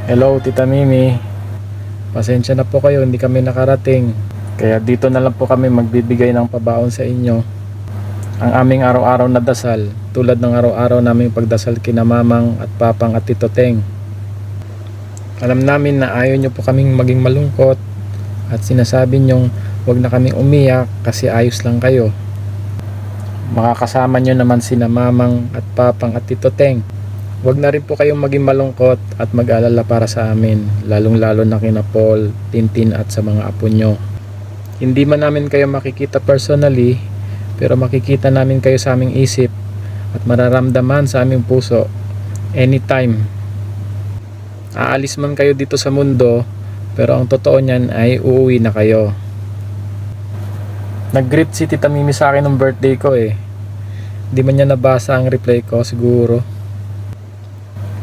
Hello, Tita Mimi. Pasensya na po kayo, hindi kami nakarating. Kaya dito na lang po kami magbibigay ng pabaon sa inyo. Ang aming araw-araw na dasal, tulad ng araw-araw naming pagdasal kina Mamang at Papang at Tito Teng. Alam namin na ayaw nyo po kaming maging malungkot at sinasabi nyong huwag na kaming umiyak kasi ayos lang kayo. Makakasama nyo naman sina Mamang at Papang at Tito Teng. Huwag na rin po kayong maging malungkot at mag-alala para sa amin, lalong-lalo na kina Paul, Tintin at sa mga apo nyo. Hindi man namin kayo makikita personally, pero makikita namin kayo sa aming isip at mararamdaman sa aming puso anytime. Aalis man kayo dito sa mundo, pero ang totoo niyan ay uuwi na kayo. Nag-greet si Tita Mimi sa akin ng birthday ko eh. Di man niya nabasa ang reply ko siguro.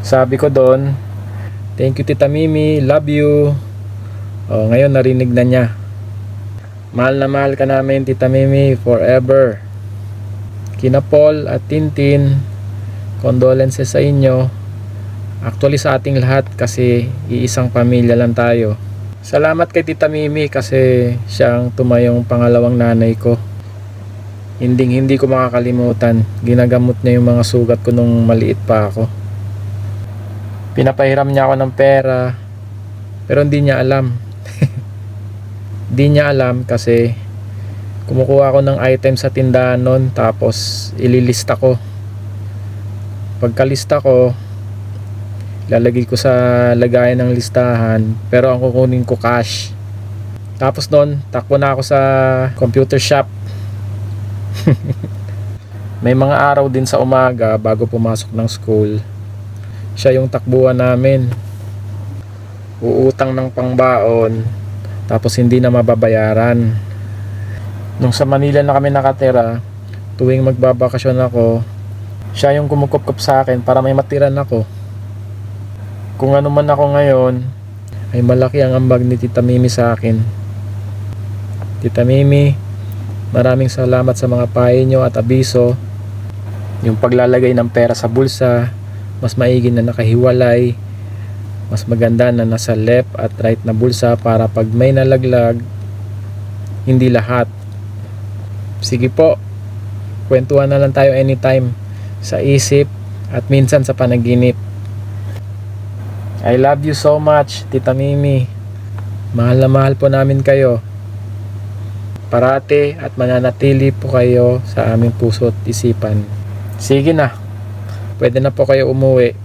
Sabi ko doon, thank you Tita Mimi, love you. Ngayon narinig na niya. Mahal na mahal ka namin Tita Mimi, forever. Kina Paul at Tintin, condolences sa inyo. Actually sa ating lahat kasi iisang pamilya lang tayo. Salamat kay Tita Mimi kasi siyang tumayong pangalawang nanay ko. Hindi ko makakalimutan. Ginagamot niya yung mga sugat ko nung maliit pa ako. Pinapahiram niya ako ng pera pero hindi niya alam. Hindi niya alam kasi kumukuha ako ng item sa tindahan nun tapos ililista ko. Pagkalista ko, lalagay ko sa lagayan ng listahan pero ang kukunin ko cash. Tapos nun, takbo na ako sa computer shop. May mga araw din sa umaga bago pumasok ng school, siya yung takbuhan namin. Uutang ng pangbaon tapos hindi na mababayaran. Nung sa Manila na kami nakatira, tuwing magbabakasyon ako, siya yung kumukupkup sa akin para may matiran ako. Kung ano man ako ngayon, ay malaki ang ambag ni Tita Mimi sa akin. Tita Mimi, maraming salamat sa mga payo nyo at abiso. Yung paglalagay ng pera sa bulsa, mas maigi na nakahiwalay, mas maganda na nasa left at right na bulsa para pag may nalaglag, hindi lahat. Sige po, kwentuhan na lang tayo anytime, sa isip at minsan sa panaginip. I love you so much, Tita Mimi. Mahal na mahal po namin kayo. Parati at mananatili po kayo sa aming puso at isipan. Sige na, pwede na po kayo umuwi.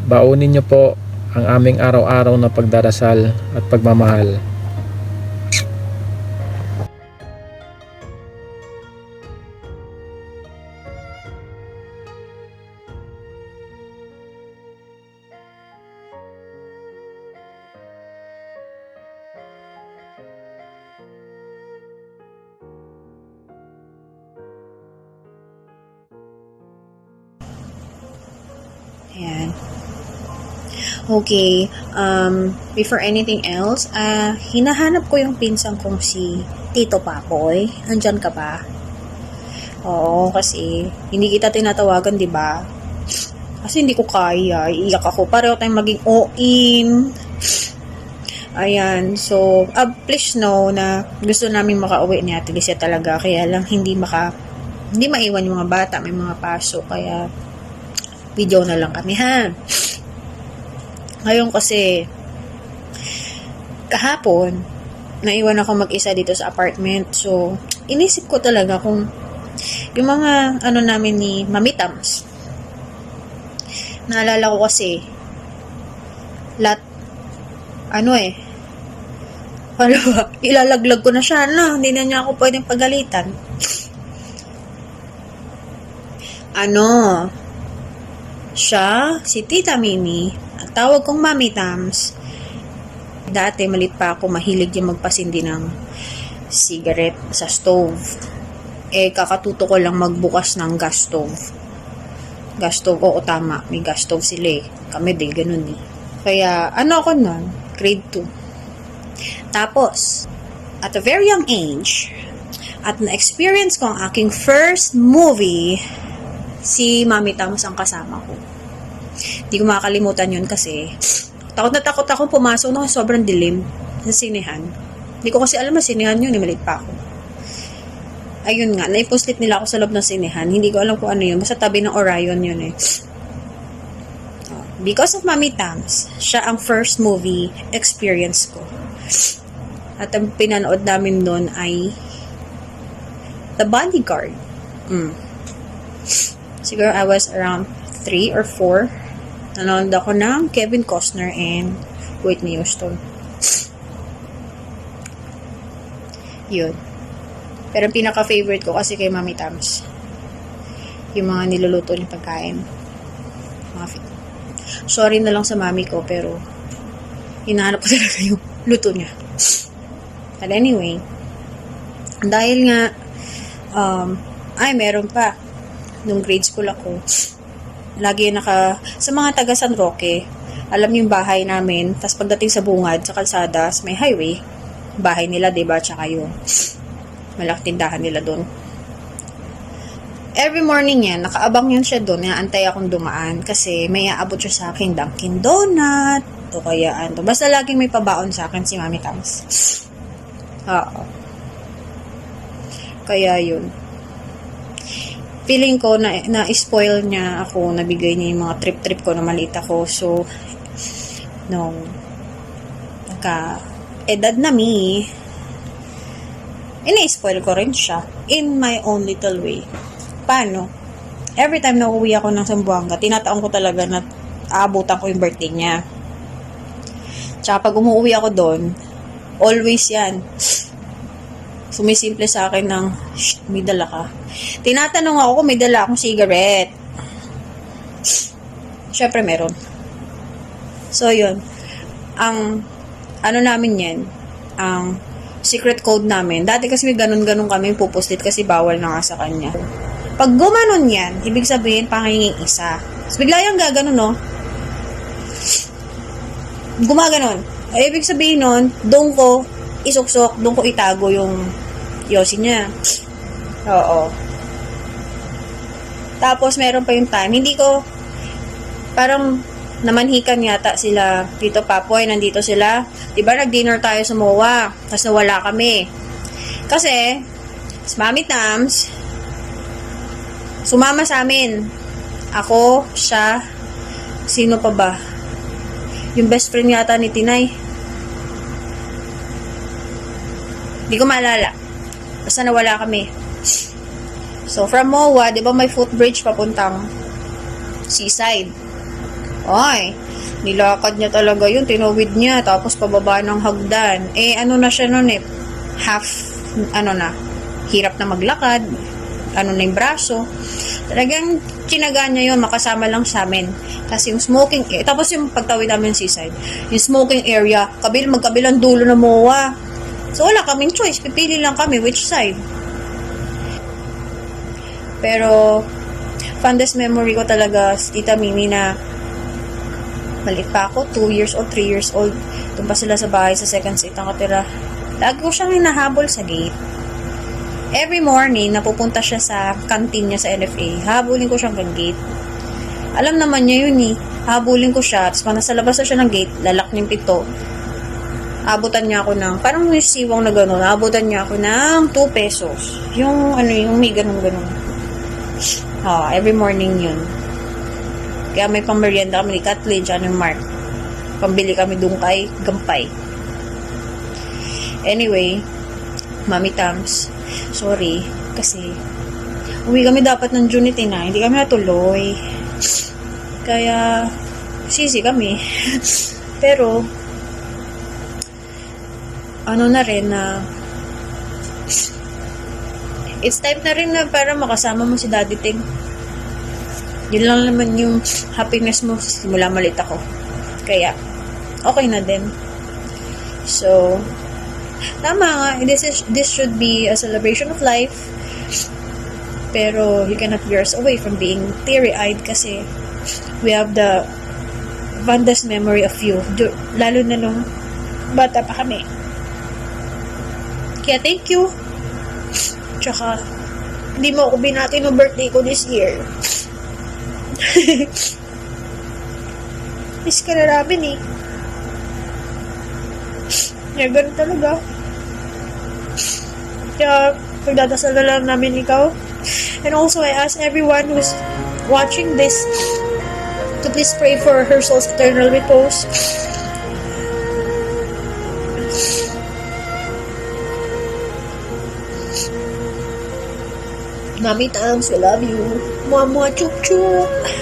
Baunin nyo po ang aming araw-araw na pagdarasal at pagmamahal. Ayan. Okay, before anything else, hinahanap ko yung pinsan kong si Tito Papoy. Andyan ka ba? Oo, kasi hindi kita tinatawagan, di ba? Kasi hindi ko kaya, iiyak ako. Pareho tayong maging OIM. Ayan, so, please know na gusto namin makauwi ni Ate Lisa talaga. Kaya lang hindi maiwan yung mga bata, may mga paso. Kaya, video na lang kami, ha? Ngayon kasi, kahapon, naiwan ako mag-isa dito sa apartment. So, inisip ko talaga kung yung mga namin ni Mami Tams. Naalala ko kasi, ilalaglag ko na siya na. Hindi na niya ako pwedeng pagalitan. Siya, si Tita Mimi, ang tawag kong Mami Tams. Dati, malit pa ako, mahilig yung magpasindi ng cigarette sa stove. Kakatuto ko lang magbukas ng gas stove. Gas stove, oo tama, may gas stove sila eh. Kami din, ganun eh. Kaya, ako nun? Grade 2. Tapos, at a very young age, at na-experience ko ang aking first movie, si Mami Tams ang kasama ko. Hindi ko makakalimutan yun kasi Takot na takot ako pumasok na sobrang dilim sa sinehan. Hindi ko kasi alam na sinehan yun, maliit pa ako. Ayun nga, naipuslit nila ako sa loob ng sinehan. Hindi ko alam kung ano yun. Basta tabi ng Orion yun eh. Because of Mami Tams, siya ang first movie experience ko. At ang pinanood namin doon ay The Bodyguard. Siguro I was around 3 or 4. Nanonood ako ng Kevin Costner and Whitney Houston. Yun. Pero ang pinaka-favorite ko kasi kay Mami Tams, yung mga niluluto niyang pagkain. Sorry na lang sa mami ko, pero hinahanap ko talaga yung luto niya. But anyway, dahil nga, meron pa. Nung grade school ako, lagi sa mga taga San Roque, alam yung bahay namin, tas pagdating sa bungad, sa kalsada, may highway, bahay nila, diba? Tsaka yung malaking tindahan nila doon. Every morning yan, nakaabang yan siya doon, naantay akong dumaan kasi may aabot siya sa akin Dunkin Donut, o kaya ano. Basta laging may pabaon sa akin si Mami Tams. Oo. Kaya yun. Feeling ko na-spoil niya ako, nabigay niya yung mga trip-trip ko na maliit ako. So, nung nagka-edad na ini-spoil ko rin siya in my own little way. Paano? Every time na uuwi ako ng Zamboanga, tinataon ko talaga na aabutan ko yung birthday niya. Tsaka pag umuwi ako doon, always yan. Sumisimple sa akin ng, may dala ka. Tinatanong ako kung may dala akong cigarette. Syempre meron. So, yun. Ang, namin yan, ang secret code namin. Dati kasi may ganun-ganun kami pupuslit kasi bawal na nga sa kanya. Pag gumanon yan, ibig sabihin, panginging isa. So, bigla yung gaganon, no? Gumaganon. Ay, ibig sabihin nun, doon ko isuksok, doon ko itago yung yosi niya. Oo. Tapos, meron pa yung time. Hindi ko, parang, namanhikan yata sila, Tito Papoy, nandito sila. Diba, nag-dinner tayo sa MOA, tapos nawala kami. Kasi, si Mami Tams, sumama sa amin. Ako, siya, sino pa ba? Yung best friend yata ni Tinay. Hindi ko maalala. Basta nawala kami. So, from MOA, di ba may footbridge papuntang seaside? Ay, nilakad niya talaga yun. Tinawid niya. Tapos pababa ng hagdan. Ano na siya nun hirap na maglakad. Na yung braso. Talagang tinaga niya yun, makasama lang sa amin. Kasi yung smoking area, tapos yung pagtawid namin seaside, yung smoking area, magkabilang dulo na MOA. So, wala kaming choice. Pipili lang kami which side. Pero, fondest memory ko talaga si Tita Mimi na maliit pa ako, 2 years old, 3 years old. Doon pa sila sa bahay, sa second seat ang katira. Lagi ko siyang hinahabol sa gate. Every morning, napupunta siya sa canteen niya sa NFA. Habulin ko siyang gate. Alam naman niya yun eh. Habulin ko siya. Tapos pag nasa labas na siya ng gate, lalak ng pito. Abutan niya ako ng, parang may siwang na gano'n. Abutan niya ako ng 2 pesos. Yung may ganun-ganun. Every morning yun. Kaya may pang-merienda kami ni Kathleen, John and Mark. Pambili kami doon kay Gampay. Anyway, Mami Tams, sorry, kasi uwi kami dapat ng June 10 hindi kami natuloy. Kaya, sisi kami. Pero, na rin na, it's time na rin na para makasama mo si Daddy Ting. Yun lang naman yung happiness mo simula malit ako. Kaya, okay na din. So, tama nga, this should be a celebration of life. Pero, you cannot veer us away from being teary-eyed kasi we have the fondest memory of you. Lalo na nung bata pa kami. Kaya, thank you. Tsaka, hindi mo ako binati ng birthday ko this year. Miss ka na namin eh. Kaya ganun talaga. Kaya pagdadasal na lang namin ikaw. And also, I ask everyone who's watching this to please pray for her soul's eternal repose. Mami Tams, we love you. Mwah, mwah, chuk, chuk.